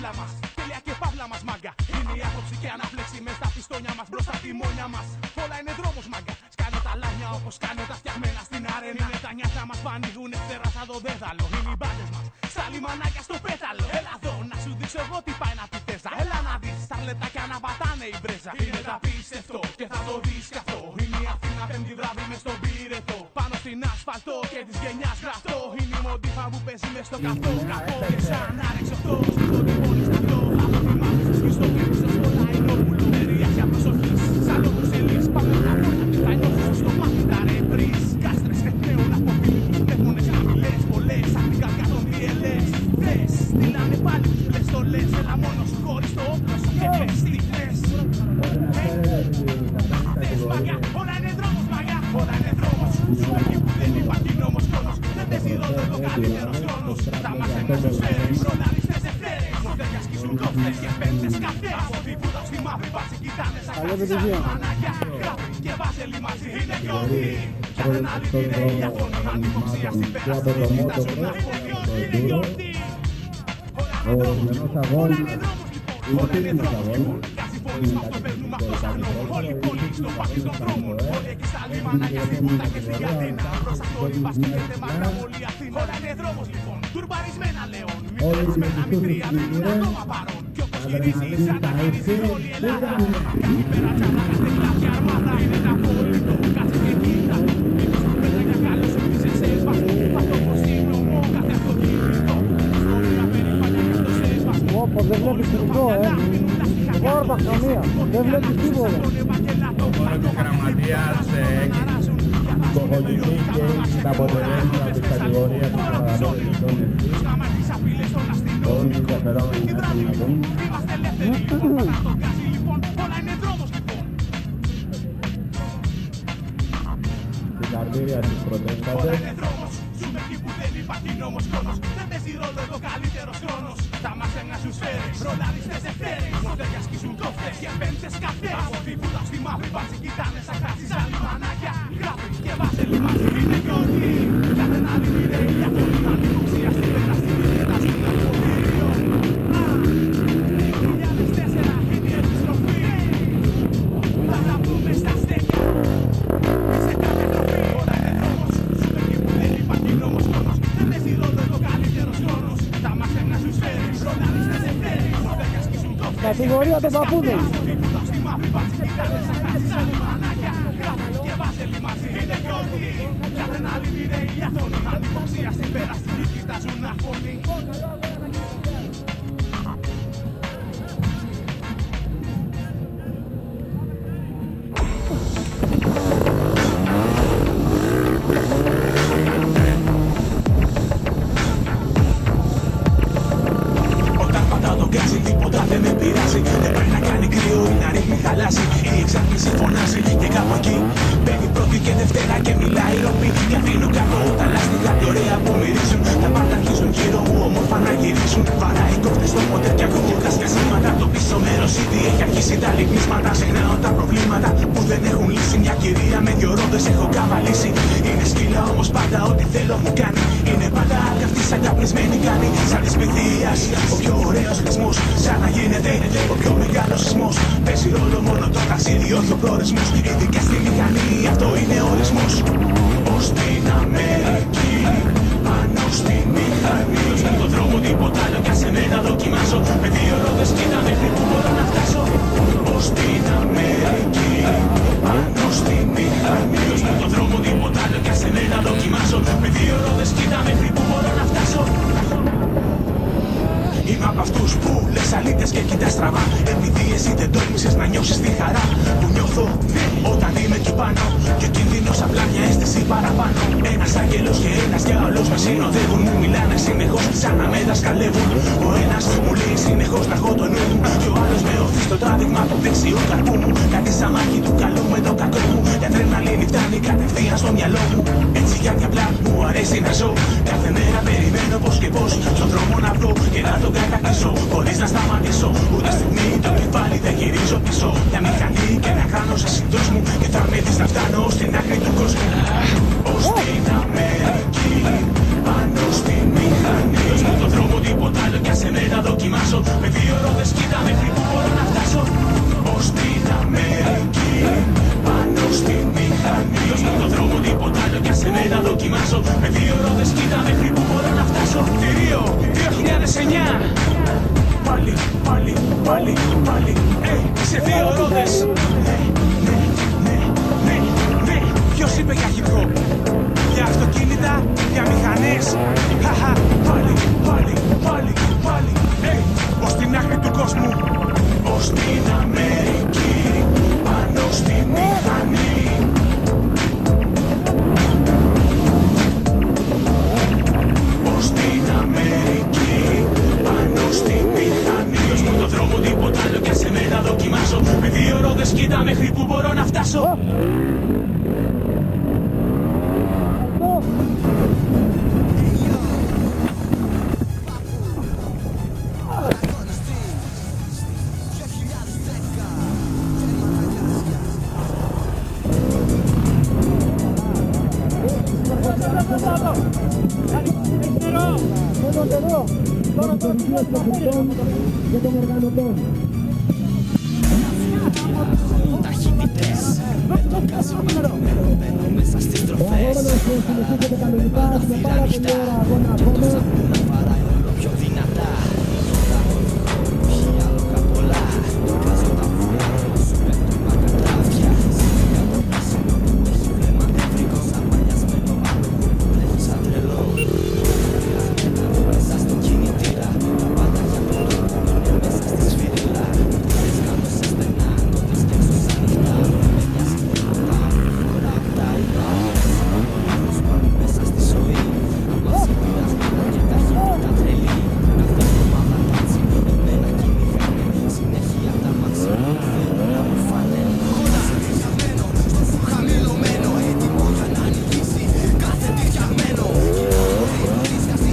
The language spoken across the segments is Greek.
τάβλα μας. Τέλεια και παύλα μας, μάγκα. Είναι η άποψη και αναφλέξη μες στα πιστόνια μας. Μπροστά τη μόνια μας. Όλα είναι δρόμος, μάγκα. Σκάνε τα λάδια όπως κάνε τα φτιαγμένα στην αρένα. Είναι τα νιάτα μας που ανοίγουν ευθέρα σαν το δέδαλο. Είναι οι μπάντες μας. Στα λιμανάκια στο πέταλο. Έλα εδώ να σου δείξω εγώ τι πάει να πει τέζα. Έλα να δεις τα λεπτάκια να πατάνε η μπρέζα. Είναι τα πίστευτο και θα το δεις κι αυτό. Είναι η Αθήνα πέμπτη βράδυ μες στον πύρετο. Πάνω στην ασφαλτό και της γενιάς γραφτό. Είναι η μοντίφα που παίζει μες στο καυτό. Καυτό και σαν να ρίξω αυτό. Στο τυπώνει σταυτό. Από τη μάχη στο σκιστόπι στο σχολαϊνόπουλο. Μερία προσοχής. Σαν λόγους ελίς. Πάμε να πόρτα και θα νιώσεις στο μάτι τα ρεμπρις. Κάστρες νέων αποφύλους. Μέχμονες χαμηλές πολλές. Απ' την καρδιά των διελές. Θες, στείλανε πάλι λες το λες. Έλα μόνος σου χωρίς το όπλο σου και θες τι θες. Όλα είναι δρόμος, μαγιά, όλα είναι δρόμος. Σου εκεί που δεν υπάρχει νόμος χρόνος. Δεν παίζει ρόλο το καλύτερος χρόνος. Τα μας ενώσεις φέρεις, ρολαριστές ευθέρες. Μοντέρια σκίσουν κόφτες και πέντες καυτές. Από τη βούτα στη μαύρη βάση κοιτάνε σαν κάτσεις σαν μανάκια. Γράφει και βάζελοι μαζί είναι γιορτή. Κι αν δεν άλλη μοιραίοι για φόνο ανυποψία στην πέραση. Κοιτάζουν να φωτιώσει είναι γιορτή. Όλα είναι δρόμος λοιπόν, όλα είναι δρόμος λοιπόν. Κάτσει πόλης μας το παίρνουμε αυτός ανόμο. Όλη η πόλη στο πάθη των δρόμων. Όλοι εκεί στα λιμανάκια, στη Βούτα και στη Γιάννενα. Μπροστά στο Ριμπάς και γίνεται μακρά όλη Αθήνα. Όλα είναι δρόμος λοιπόν, τουρμπαρισμένα λέων. Μητρελισμένα μητρία δεν είναι ακόμα παρόν. Κι όπως γυρίζει σαν να γυρίζει όλη η Ελλάδα. Εκεί πέρα τσαμάρα στεγλά και αρμάδα είναι τα απόλυτο. Κάτσε και κοίτα, μήπως που πέτρα για καλούς σου πεις εσέσπαστο. Αυτό πως είναι ομό κάθε αυτοκίνητο. Ιστορία περήφανη και στο σέσπαστο. Όπως δεν βλέπεις τουρκό, Βόρτα καμία, δεν βλέπεις τίποτα. Ο γραμματείας υποχωρηθεί και τα αποτελέσματα της κατηγορίας του παραδόσεις των όλων τους αφαιρόμενοι να συναντούν. Στην καρτήρια της προτέστατες. Ζούμε εκεί που δεν υπάρχει νόμος χρόνος. Δεν παίζει ρόλο εδώ καλύτερος χρόνος. Τα μαθαίνα σου σφαίρες, ρολαριστές ευθέρες. Μοντέρια σκίσουν κόφτες και πέντες καυτές. Από τη βούτα στη μαύρη βάση κοιτάνε σαν κάτσεις σαν λιμανάκια. Γράφει και βάζελοι μαζί είναι γιορτή. Κι αν δεν άλλη μοιραίοι για φωνή ανυποψία στην πέτρα στην πίτρα στην αποδήριο. 2004 είναι η επιστροφή. Θα τα πούμε στα στέκια. Σε κάθε τροφή όλα είναι δρόμος. Ζούμε εκεί που δεν υπάρχει νόμος χρόνος. Δεν παίζει ρόλο εδώ καλύτερος χρόνος. Τα μαθαίνα σου σφαίρες, ρολαριστές ευθέρες. Μοντέρια σκίσουν κόφτες. Κατηγορία των παππούδων. Στη μαύρη βάση κοιτάνε σαν κάτσεις σαν λιμανάκια. Γράφει και βάζελοι μαζί είναι γιορτή. Κι αν δεν άλλη μοιραίοι για φωνή ανυποψία στην πέραστη κοιτάζουν να φωνή. Τίποτα δεν με πειράζει. Δεν πρέπει να κάνει κρύο ή να ρίχνει χαλάσει. Η εξάρτηση φωνάζει και κάπου εκεί μπαίνει πρώτη και Δευτέρα και μιλάει ροπή. Και αφήνω κάτω τα λάστιχα και ωραία που μυρίζουν. Τα πάντα αρχίζουν γύρω μου όμορφα να γυρίζουν. Βαράει κόφτες στο ποτέ και ακούω κασκιασίματα. Το πίσω μέρος ήδη έχει αρχίσει τα λυγνίσματα. Ξεχνάω τα προβλήματα που δεν έχουν λύσει. Μια κυρία με δυο ρόδες έχω καβαλήσει. Είναι σκύλα όμως πάντα ό,τι θέλω μου κάνει. Είναι πάντα καυτή σαν καπνισμένη κάνει. Σαν της πυθίας ο πιο ωραίος χρησμός. Σαν να γίνεται ο πιο μεγάλος σεισμός. Παίζει ρόλο μόνο το ταξίδι, όχι ο προορισμός. Ειδικά στη μηχανή, αυτό είναι ορισμός. Ως την Αμερική, πάνω στη μηχανή. Στον το δρόμο τίποτα άλλο κι ας εμένα δοκιμάσω. Με δύο ρόδες κοίτα μέχρι που μπορώ να φτάσω. Ως την Αμερική, πάνω στη μηχανή. Στον το δρόμο τίποτα άλλο κι ας εμένα δοκιμάσω. Με δύο ρόδες κοίτα μέχρι που μπορώ να φτάσω. Είμαι απ' αυτούς που λες αλήτες και κοιτάς στραβά. Επειδή εσύ δεν τόλμησες να νιώσεις τη χαρά που νιώθω όταν είμαι εκεί πάνω. Και ο κίνδυνος απλά μια αίσθηση παραπάνω. Ένας άγγελος και ένας διάολος με συνοδεύουν. Μου μιλάνε συνεχώς σαν να με δασκαλεύουν. Ο ένας μου λέει συνεχώς να έχω το νου μου. Και ο άλλος με οθεί στο τράβηγμα του δεξιού καρπού μου. Κάτι σαν μάχη του καλού με το κακό μου. Η αδρεναλίνη φτάνει κατευθείαν στο μυαλό μου. Έτσι για μια απλά μου αρέσει να ζω. Κάθε μέρα περιμένω πως και πως στον δρόμο να βγω και να τον κατακτήσω. Χωρίς να σταματήσω ούτε στιγμή το κεφάλι δεν γυρίζω πίσω. Για μηχανή και να κάνω σε συντός μου. Και θα με δεις να φτάνω στην άκρη του κόσμου. Ως την Αμερική, πάνω στη μηχανή. Στον το δρόμο τίποτα άλλο κι ας εμένα δοκιμάσω. ρόδες, κοίτα μέχρι που μπορώ να φτάσω. Rio 2009. Πάλι, πάλι, πάλι, πάλι, σε δύο ρόδες. Ναι, ποιος είπε για hip hop? Για αυτοκίνητα, για μηχανές. Χαχα, πάλι, πάλι, πάλι, πάλι, ως την άκρη του κόσμου. Ως την Αμερική, πάνω στη μηχανή. Ως την Αμερική, πάνω στη μηχανή. Ως μου το δρόμο τίποτα άλλο και σε μένα δοκιμάσω. Με δύο ρόδες κοίτα μέχρι που μπορώ να φτάσω. Ταχύτητες με το καζιμένο μπαίνω μέσα στις τροφές. Παράθυρα ανοιχτά, το σαπούνι βαράει όλο πιο δυνατά. Έχει άλογα πολλά, κάζω τα βουλιά, σου πέφτουν μακατράδια. Σίγουρα το πράσινο που έχει βλέμμα νευρικό, σαν μαλλιασμένο άλογο που τρέχει σαν τρελό. Μέσα στο κινητήρα, πάντα για το τρόπο είναι μέσα στη σφυρίλα. Τις κάνω σε στενά, τότε σκέψω σαν νυχτά. Με νοιάζει τίποτα, ώρα αυτά είπα. Μέσα στη ζωή, απλά συμπειρασμένα και ταχύτητα τρελή. Κάθε εβδομάδα κάτσι, εμένα κυνηγάνε. Συνέχεια τα μαξιμένα θέλω να μου φάνε. Κοντά φτιαγμένο, στο φου χαμηλωμένο. Έτοιμο για να νικήσει, κάθε τι φτιαγμένο.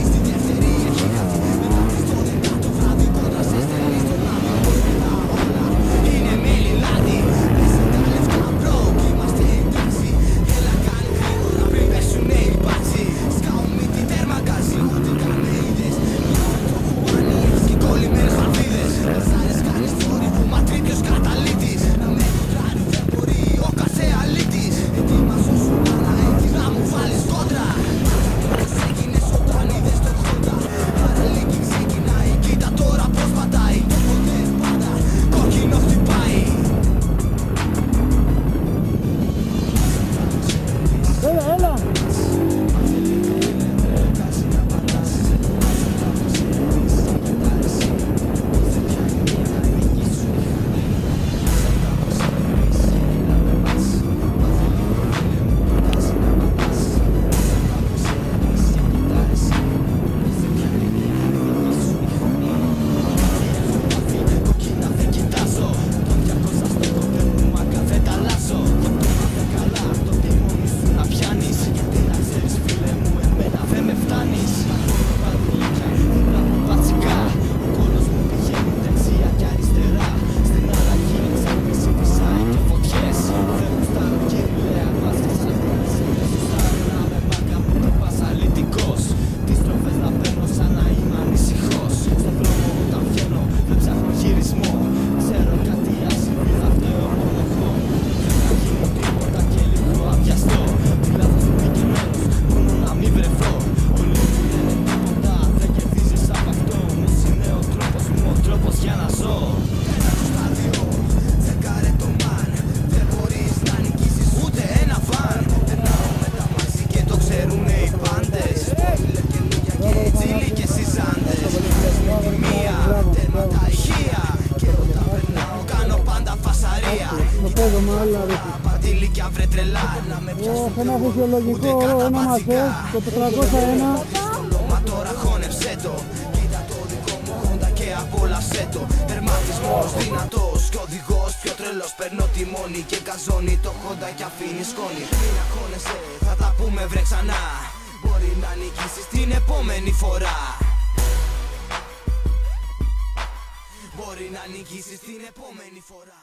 Στη δεύτερη έχει χαθεί. Μετά στο 10ο βράδυ κοντά σε στέλνει στον άνθρωπο. Μετά όλα είναι μέλι λάδι. Εσύ τα λεφτά μπρο κι είμαστε εντάξει. Έλα κάνει γρήγορα πριν πέσουνε οι μπάτσι. Σκάω μύτη τέρμα γκάζι, ούτε καν με είδες. Μιλάω το χουάνι, έχεις και κόλλημεν χαρτίδες. Καζάρες κάνεις φόροι, μα τρίπιος καταλήτης. Να με κοντράρει δεν μπορεί ο κάθε αλήτης. Ετοίμασο σου μάνα, έτσι να μου βάλεις κόντρα. Έγινες όταν είδες το χόντα. Παραλίκη ξεκινάει, κοίτα τώρα πως πατάει. Το ποτέ πάντα κόκκινο χτυπάει. Έλα! Κόκκινα δεν κοιτάζω, το 200 στο κοντέρ μου μάγκα δεν τα αλλάζω. Και τώρα καλά το τιμόνι σου να πιάνεις. Γιατί να ξέρεις φίλε μου εμένα δεν με φτάνεις. Παντήλια δίπλα από μπατσικά. Ο κόλος μου πηγαίνει δεξιά και αριστερά. Στην αλλαγή εξάρτηση φυσάει και φωτιές. Δεν μου στάρω κύριε μάσκες σαν κρίσιμες. Σου στάρω να με μάγκα μου το πασαλυτικός. Τις τροφές να παίρνω σαν να είμαι ανησυχός. Στον δρόμο όταν βγαίνω δεν ψάχνω γυρισμό. Ξέρω κάτι άσυμβεί θα φταίω μόνο εγώ. Δεν θα γίνω τίποτα και λίγο αβιαστώ. Μιλάω στους δικαιμένους μόνο να μην βρεθώ. Όλοι μου λένε τίποτα δεν κερδίζεις απ' αυτό. Όμως είναι ο τρόπος μου, ο τρόπος για να ζω. Ένα στα δύο, τσεκάρε το μαν. Δεν μπορείς να νικήσεις ούτε ένα φαν. Περνάω με τα μάξι και το ξέρουνε οι πάντες. Spoiler καινούργια και τσίλι και σιζάντες. Με τη μία, τέρματα ηχεία. Και όταν περνάω κάνω πάντα φασαρία. Παντήλικια βρε τρελά. Να με πιάσουν Ένα φυσιολογικό όνομα θες, το 401. Μα τώρα χώνεψέ το. Κοίτα το δικό μου Honda και απόλαυσέ το. Τερματισμός δυνατός και οδηγός πιο τρελός. Παίρνω τιμόνι και καζώνει το Honda και αφήνει σκόνη. Μην αγχώνεσαι, θα τα πούμε βρε ξανά. Μπορεί να νικήσεις την επόμενη φορά. Μπορεί να νικήσεις την επόμενη φορά.